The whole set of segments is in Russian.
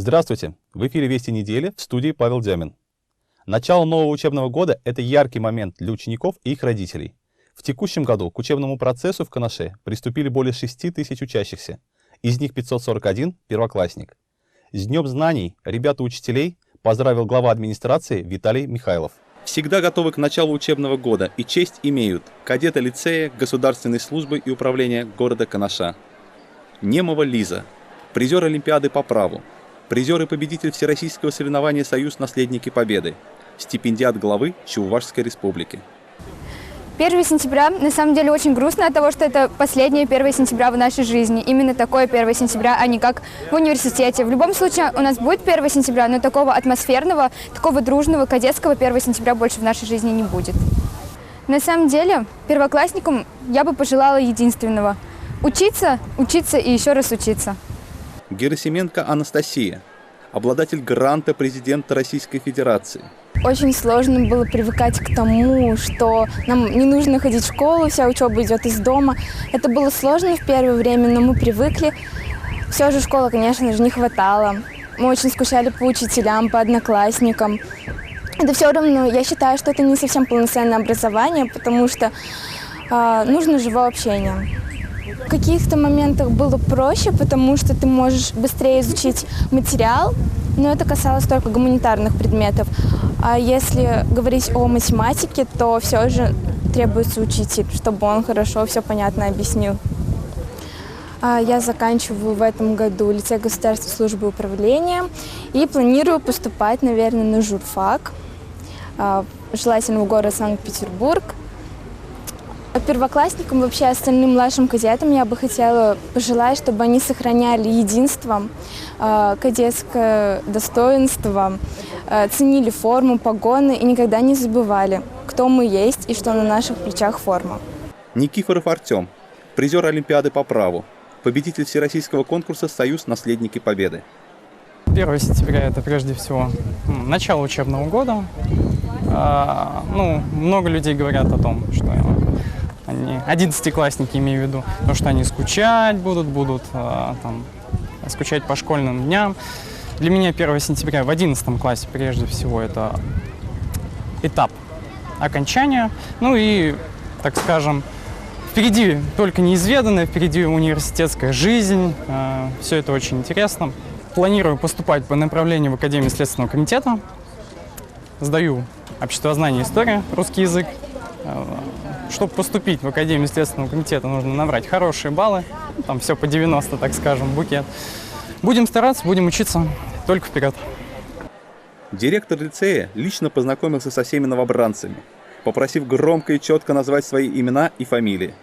Здравствуйте! В эфире «Вести недели», в студии Павел Дямин. Начало нового учебного года – это яркий момент для учеников и их родителей. В текущем году к учебному процессу в Канаше приступили более 6 тысяч учащихся, из них 541 – первоклассник. С Днем знаний ребят и учителей поздравил глава администрации Виталий Михайлов. Всегда готовы к началу учебного года и честь имеют кадеты лицея, государственной службы и управления города Канаша. Немова Лиза, призер Олимпиады по праву, призер и победитель всероссийского соревнования «Союз. Наследники Победы», стипендиат главы Чувашской республики. 1 сентября на самом деле очень грустно от того, что это последнее 1 сентября в нашей жизни. Именно такое 1 сентября, а не как в университете. В любом случае у нас будет 1 сентября, но такого атмосферного, такого дружного, кадетского 1 сентября больше в нашей жизни не будет. На самом деле первоклассникам я бы пожелала единственного – учиться, учиться и еще раз учиться. Герасименко Анастасия, обладатель гранта президента Российской Федерации. Очень сложно было привыкать к тому, что нам не нужно ходить в школу, вся учеба идет из дома. Это было сложно в первое время, но мы привыкли. Все же школы, конечно же, не хватало. Мы очень скучали по учителям, по одноклассникам. Это все равно, я считаю, что это не совсем полноценное образование, потому что нужно живое общение. В каких-то моментах было проще, потому что ты можешь быстрее изучить материал, но это касалось только гуманитарных предметов. А если говорить о математике, то все же требуется учитель, чтобы он хорошо все понятно объяснил. Я заканчиваю в этом году лицей государственной службы управления и планирую поступать, наверное, на журфак, желательно в город Санкт-Петербург. Первоклассникам, вообще остальным младшим кадетам я бы хотела пожелать, чтобы они сохраняли единство, кадетское достоинство, ценили форму, погоны и никогда не забывали, кто мы есть и что на наших плечах форма. Никифоров Артем, призер Олимпиады по праву, победитель всероссийского конкурса «Союз. Наследники Победы». 1 сентября – это прежде всего начало учебного года. Много людей говорят о том, что они, 11-классники, имею в виду, то, что они скучать будут скучать по школьным дням. Для меня 1 сентября в 11 классе прежде всего это этап окончания. И, так скажем, впереди только неизведанное, впереди университетская жизнь. Все это очень интересно. Планирую поступать по направлению в Академию Следственного комитета. Сдаю обществознание и история, русский язык. Чтобы поступить в Академию Следственного комитета, нужно набрать хорошие баллы. Там все по 90, так скажем, букет. Будем стараться, будем учиться. Только вперед. Директор лицея лично познакомился со всеми новобранцами, попросив громко и четко назвать свои имена и фамилии.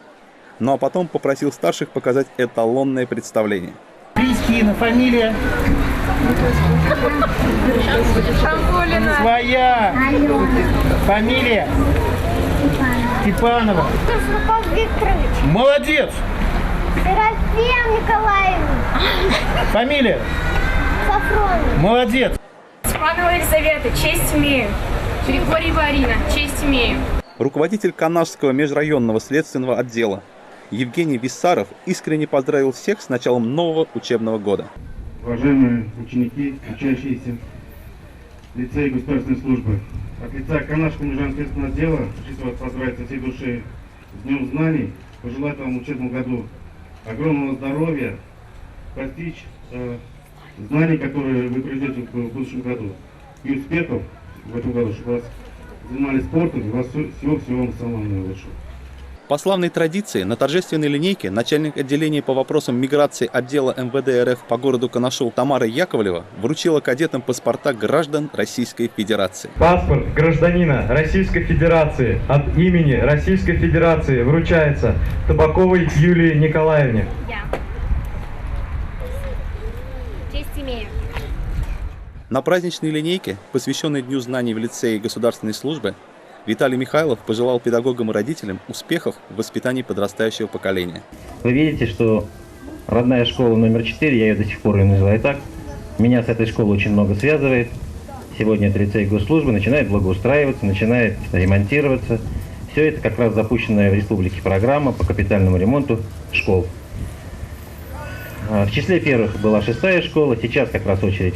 Ну а потом попросил старших показать эталонное представление. Кристина, фамилия? Шамбулина. Своя. Фамилия? Степанова. Викторович. Молодец. Серафим Николаевна. Фамилия? Сафронова. Молодец. Степанова Елизавета, честь имею. Григорьева Арина, честь имею. Руководитель Канашского межрайонного следственного отдела Евгений Виссаров искренне поздравил всех с началом нового учебного года. Уважаемые ученики, учащиеся лицея государственной службы, от лица Канашского межрайонного следственного отдела хочу вас поздравить со всей души с Днем знаний, пожелать вам в учебном году огромного здоровья, постичь знаний, которые вы придете в будущем году, и успехов в этом году, чтобы вас занимались спортом и вас всего-всего вам самого наилучшего. По славной традиции, на торжественной линейке начальник отделения по вопросам миграции отдела МВД РФ по городу Канашу Тамара Яковлева вручила кадетам паспорта граждан Российской Федерации. Паспорт гражданина Российской Федерации от имени Российской Федерации вручается Табаковой Юлии Николаевне. Честь имею. На праздничной линейке, посвященной Дню знаний в лицее государственной службы, Виталий Михайлов пожелал педагогам и родителям успехов в воспитании подрастающего поколения. Вы видите, что родная школа номер 4, я ее до сих пор ее называю так, меня с этой школой очень много связывает. Сегодня это лицей госслужбы, начинает благоустраиваться, начинает ремонтироваться. Все это как раз запущенная в республике программа по капитальному ремонту школ. В числе первых была 6-я школа, сейчас как раз очередь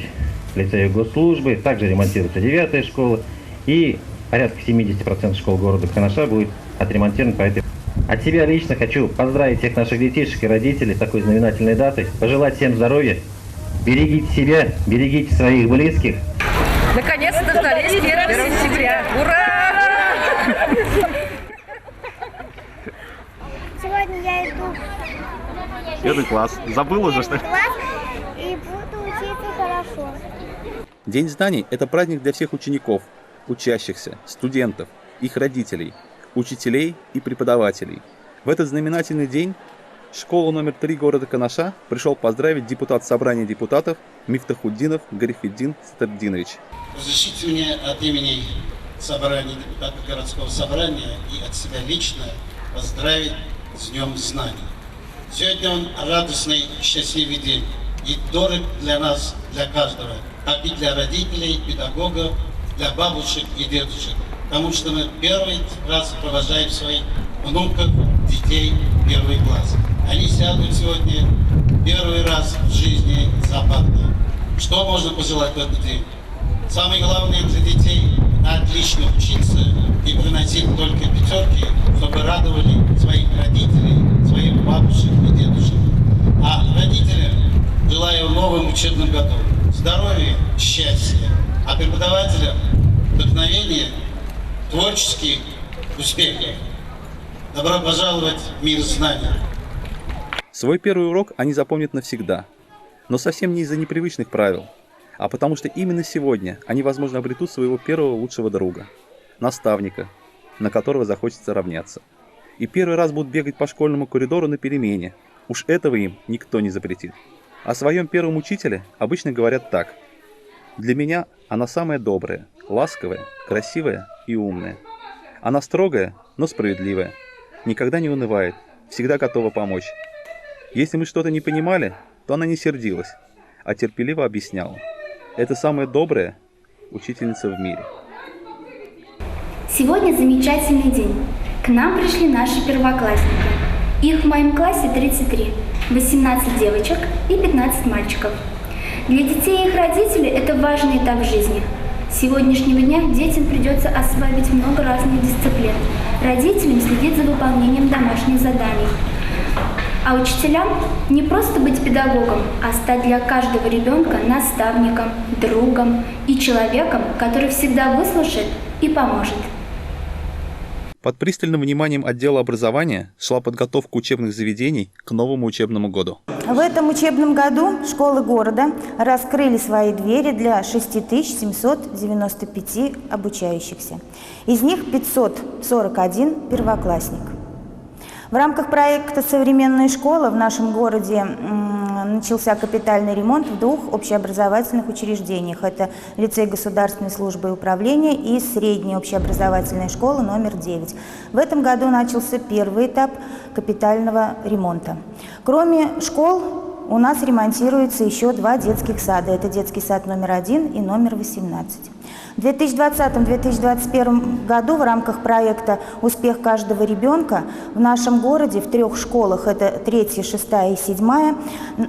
лицея госслужбы, также ремонтируется 9-я школа, и порядка 70% школ города Канаша будет отремонтирован по этой. От себя лично хочу поздравить всех наших детишек и родителей с такой знаменательной датой, пожелать всем здоровья, берегите себя, берегите своих близких. Наконец-то дождались 1 сентября. Ура! Сегодня я иду Первый класс. Забыл уже, что ли? в класс и буду учиться хорошо. День знаний – это праздник для всех учеников, учащихся, студентов, их родителей, учителей и преподавателей. В этот знаменательный день школу номер 3 города Канаша пришел поздравить депутат Собрания депутатов Мифтахуддинов Гарифиддин Стардинович. Разрешите мне от имени Собрания депутатов городского собрания и от себя лично поздравить с Днем Знаний. Сегодня он радостный, счастливый день и дорог для нас, для каждого, как и для родителей, педагогов, для бабушек и дедушек, потому что мы первый раз провожаем своих внуков, детей в первый класс. Они сядут сегодня первый раз в жизни за партой. Что можно пожелать в этот день? Самое главное для детей – отлично учиться и приносить только пятерки, чтобы радовали своих родителей, своих бабушек и дедушек. А родителям желаю в новом учебном году здоровья, счастья, а преподавателям вдохновения, творческих успехов. Добро пожаловать в мир знаний. Свой первый урок они запомнят навсегда, но совсем не из-за непривычных правил, а потому что именно сегодня они, возможно, обретут своего первого лучшего друга, наставника, на которого захочется равняться. И первый раз будут бегать по школьному коридору на перемене. Уж этого им никто не запретит. О своем первом учителе обычно говорят так: для меня она самая добрая, ласковая, красивая и умная. Она строгая, но справедливая, никогда не унывает, всегда готова помочь. Если мы что-то не понимали, то она не сердилась, а терпеливо объясняла. Это самая добрая учительница в мире. Сегодня замечательный день. К нам пришли наши первоклассники. Их в моем классе 33, 18 девочек и 15 мальчиков. Для детей и их родителей это важный этап жизни. С сегодняшнего дня детям придется осваивать много разных дисциплин. Родителям следить за выполнением домашних заданий. А учителям не просто быть педагогом, а стать для каждого ребенка наставником, другом и человеком, который всегда выслушает и поможет. Под пристальным вниманием отдела образования шла подготовка учебных заведений к новому учебному году. В этом учебном году школы города раскрыли свои двери для 6795 обучающихся. Из них 541 первоклассник. В рамках проекта «Современная школа» в нашем городе начался капитальный ремонт в 2 общеобразовательных учреждениях. Это лицей государственной службы и управления и средняя общеобразовательная школа номер 9. В этом году начался первый этап капитального ремонта. Кроме школ, у нас ремонтируется еще 2 детских сада. Это детский сад номер 1 и номер 18. В 2020-2021 году в рамках проекта «Успех каждого ребенка» в нашем городе в 3 школах, это 3, 6 и 7,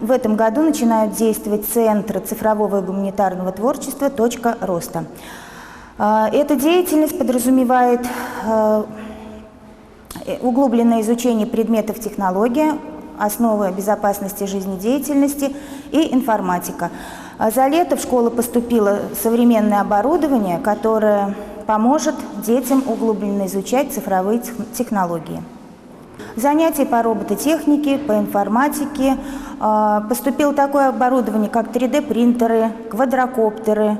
в этом году начинают действовать центры цифрового и гуманитарного творчества «Точка роста». Эта деятельность подразумевает углубленное изучение предметов технологии, основы безопасности жизнедеятельности и информатика. За лето в школу поступило современное оборудование, которое поможет детям углубленно изучать цифровые технологии. Занятия по робототехнике, по информатике. Поступило такое оборудование, как 3D-принтеры, квадрокоптеры,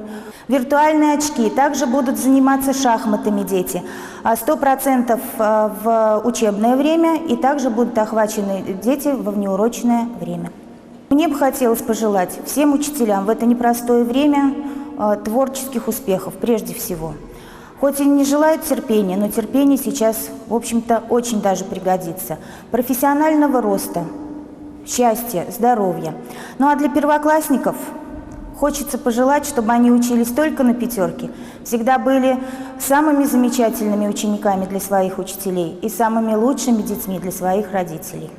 виртуальные очки. Также будут заниматься шахматами дети. 100% в учебное время, и также будут охвачены дети во внеурочное время. Мне бы хотелось пожелать всем учителям в это непростое время творческих успехов прежде всего. Хоть и не желают терпения, но терпение сейчас, в общем-то, очень даже пригодится. Профессионального роста, счастья, здоровья. Ну а для первоклассников хочется пожелать, чтобы они учились только на 5, всегда были самыми замечательными учениками для своих учителей и самыми лучшими детьми для своих родителей.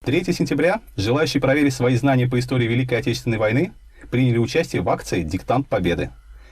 3 сентября желающие проверить свои знания по истории Великой Отечественной войны приняли участие в акции «Диктант Победы».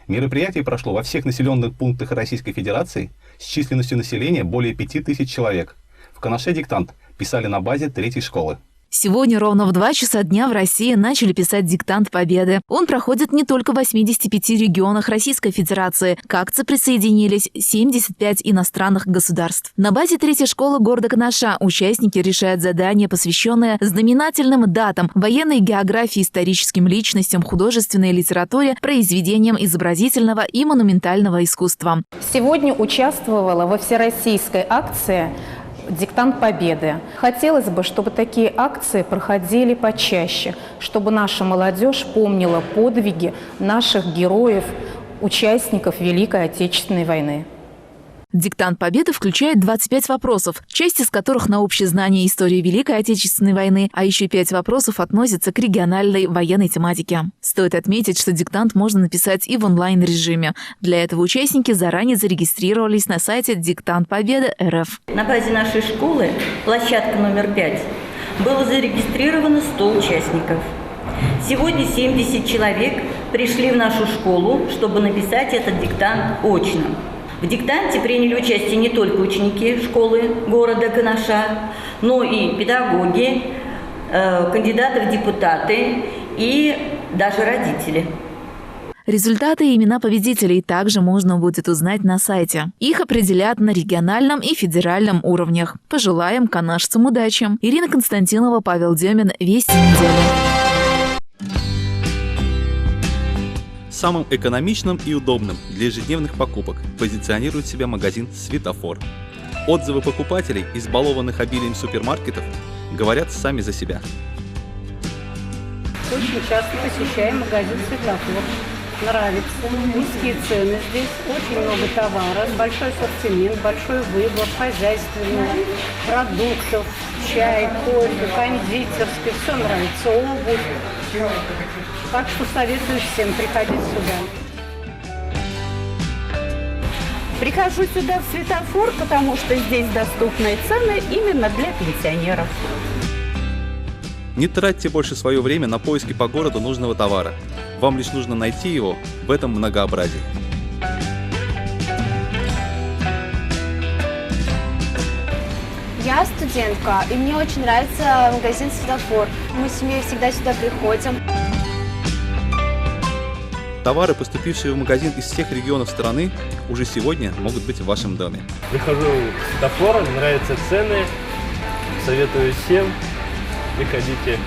Мероприятие прошло во всех населенных пунктах Российской Федерации с численностью населения более 5000 человек. В Канаше диктант писали на базе 3-й школы. Сегодня ровно в 2 часа дня в России начали писать «Диктант Победы». Он проходит не только в 85 регионах Российской Федерации. К акции присоединились 75 иностранных государств. На базе 3-й школы города Канаша участники решают задания, посвященные знаменательным датам, военной географии, историческим личностям, художественной литературе, произведениям изобразительного и монументального искусства. Сегодня участвовала во всероссийской акции «Диктант Победы». Хотелось бы, чтобы такие акции проходили почаще, чтобы наша молодежь помнила подвиги наших героев, участников Великой Отечественной войны. «Диктант Победы» включает 25 вопросов, часть из которых на общее знание истории Великой Отечественной войны, а еще 5 вопросов относятся к региональной военной тематике. Стоит отметить, что диктант можно написать и в онлайн-режиме. Для этого участники заранее зарегистрировались на сайте «Диктант Победы РФ». На базе нашей школы, площадка номер 5, было зарегистрировано 100 участников. Сегодня 70 человек пришли в нашу школу, чтобы написать этот диктант очно. В диктанте приняли участие не только ученики школы города Канаша, но и педагоги, кандидаты в депутаты и даже родители. Результаты и имена победителей также можно будет узнать на сайте. Их определят на региональном и федеральном уровнях. Пожелаем канашцам удачи. Ирина Константинова, Павел Демин. Вести недели. Самым экономичным и удобным для ежедневных покупок позиционирует себя магазин «Светофор». Отзывы покупателей, избалованных обилием супермаркетов, говорят сами за себя. Очень часто посещаем магазин «Светофор». Нравится. Низкие цены здесь, очень много товара, большой ассортимент, большой выбор хозяйственного, продуктов, чай, кофе, кондитерский, все нравится, обувь. Так что советую всем приходить сюда. Прихожу сюда в «Светофор», потому что здесь доступные цены именно для пенсионеров. Не тратьте больше свое время на поиски по городу нужного товара. Вам лишь нужно найти его в этом многообразии. Я студентка, и мне очень нравится магазин «Светофор». Мы с семьей всегда сюда приходим. Товары, поступившие в магазин из всех регионов страны, уже сегодня могут быть в вашем доме. Прихожу в «Светофор», нравятся цены, советую всем, приходите.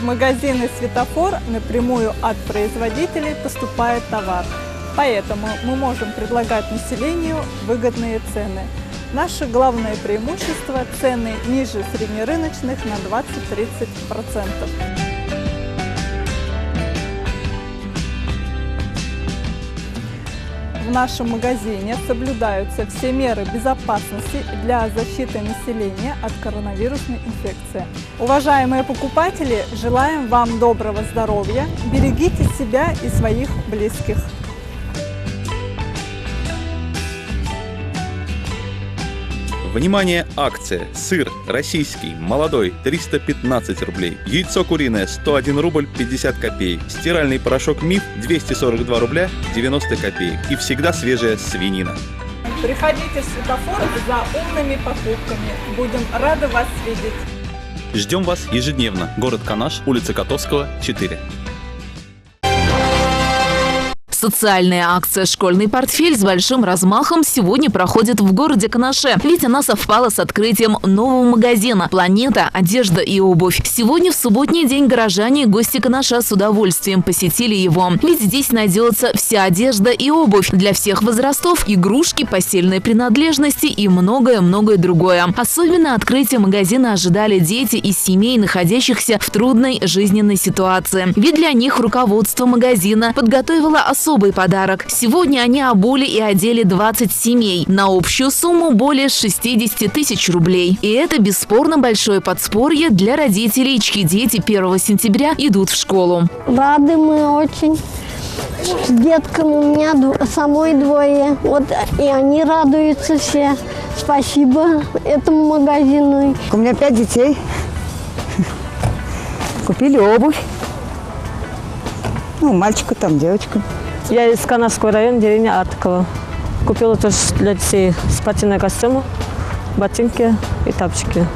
В магазины «Светофор» напрямую от производителей поступает товар. Поэтому мы можем предлагать населению выгодные цены. Наше главное преимущество – цены ниже среднерыночных на 20-30%. В нашем магазине соблюдаются все меры безопасности для защиты населения от коронавирусной инфекции. Уважаемые покупатели, желаем вам доброго здоровья, берегите себя и своих близких. Внимание, акция. Сыр российский, молодой, 315 рублей. Яйцо куриное, 101 рубль 50 копеек. Стиральный порошок «Миф» 242 рубля 90 копеек. И всегда свежая свинина. Приходите в «Светофор» за умными покупками. Будем рады вас видеть. Ждем вас ежедневно. Город Канаш, улица Котовского, 4. Социальная акция «Школьный портфель» с большим размахом сегодня проходит в городе Канаше, ведь она совпала с открытием нового магазина «Планета. Одежда и обувь». Сегодня, в субботний день, горожане и гости Канаша с удовольствием посетили его, ведь здесь найдется вся одежда и обувь для всех возрастов, игрушки, постельные принадлежности и многое-многое другое. Особенно открытие магазина ожидали дети из семей, находящихся в трудной жизненной ситуации, ведь для них руководство магазина подготовило особый подарок. Сегодня они обули и одели 20 семей на общую сумму более 60 тысяч рублей. И это бесспорно большое подспорье для родителей, чьи дети 1 сентября идут в школу. Рады мы очень. С детками у меня самой двое. Вот и они радуются все. Спасибо этому магазину. У меня 5 детей. Купили обувь. Ну, мальчику там, девочку. Я из Канавского района, деревня Артыкова. Купила тоже для детей спортивные костюмы, ботинки и тапочки.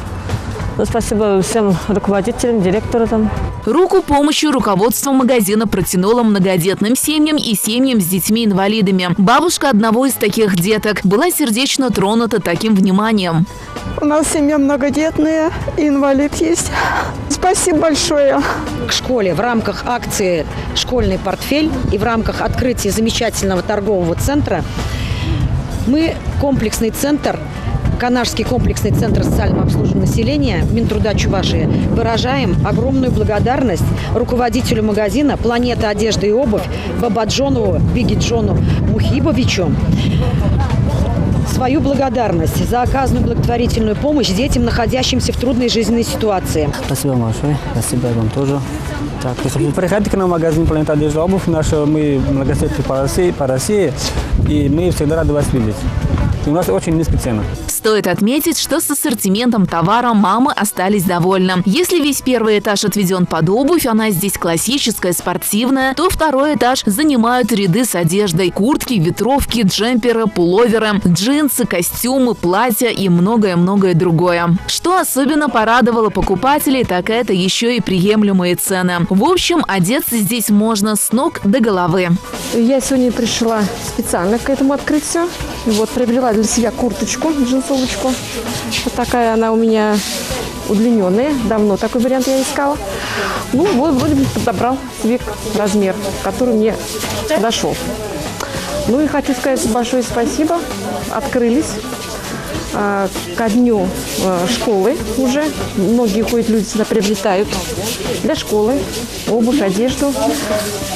Ну, спасибо всем руководителям, директорам. Руку помощи руководство магазина протянуло многодетным семьям и семьям с детьми-инвалидами. Бабушка одного из таких деток была сердечно тронута таким вниманием. У нас семья многодетная, инвалид есть. Спасибо большое. К школе в рамках акции «Школьный портфель» и в рамках открытия замечательного торгового центра мы комплексный центр, Канашский комплексный центр социального обслуживания населения Минтруда Чувашии, выражаем огромную благодарность руководителю магазина «Планета одежда и обувь» Бабаджонову Бигиджону Мухибовичу. Свою благодарность за оказанную благотворительную помощь детям, находящимся в трудной жизненной ситуации. Спасибо большое. Спасибо вам тоже. Так, приходите к нам в магазин «Планета одежда и обувь». Мы многосетки по России, и мы всегда рады вас видеть. И у нас очень низкие цены. Стоит отметить, что с ассортиментом товара мамы остались довольны. Если весь первый этаж отведен под обувь, она здесь классическая, спортивная, то второй этаж занимают ряды с одеждой. Куртки, ветровки, джемперы, пуловеры, джинсы, костюмы, платья и многое-многое другое. Что особенно порадовало покупателей, так это еще и приемлемые цены. В общем, одеться здесь можно с ног до головы. Я сегодня пришла специально к этому открытию. Вот, приобрела для себя курточку, джинсовочку. Вот такая она у меня удлиненная. Давно такой вариант я искала. Ну, вот вроде бы подобрал себе размер, который мне подошел. Ну и хочу сказать большое спасибо. Открылись ко дню школы уже. Многие ходят, люди сюда приобретают для школы обувь, одежду.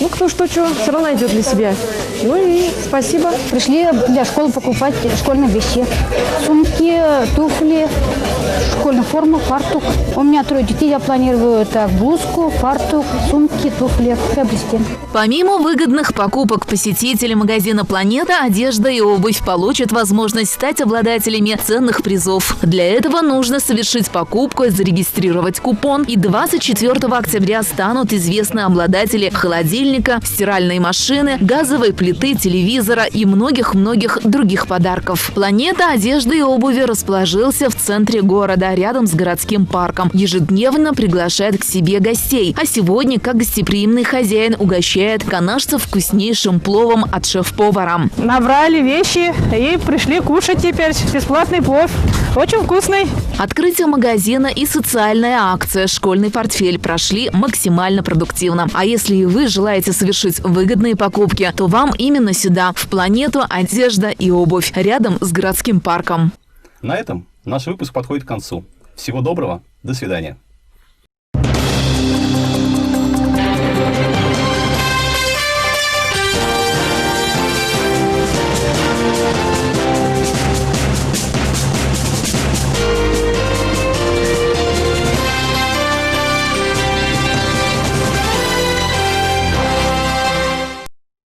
Ну, кто что, все равно найдет для себя. Ну и спасибо. Пришли для школы покупать школьные вещи. Сумки, туфли, школьная форма, фартук. У меня 3 детей, я планирую так блузку, фартук, сумки, туфли приобрести. Помимо выгодных покупок, посетители магазина «Планета одежда и обувь» получат возможность стать обладателями ценных призов. Для этого нужно совершить покупку, зарегистрировать купон, и 24 октября станут известны обладатели холодильника, стиральной машины, газовой плиты, телевизора и многих-многих других подарков. «Планета одежды и обуви» расположился в центре города, рядом с городским парком. Ежедневно приглашает к себе гостей. А сегодня, как гостеприимный хозяин, угощает канашцев вкуснейшим пловом от шеф-повара. Набрали вещи и пришли кушать теперь. Бесплатный плов. Очень вкусный. Открытие магазина и социальная акция «Школьный портфель» прошли максимально продуктивно. А если и вы желаете совершить выгодные покупки, то вам именно сюда, в «Планету одежда и обувь», рядом с городским парком. На этом наш выпуск подходит к концу. Всего доброго, до свидания.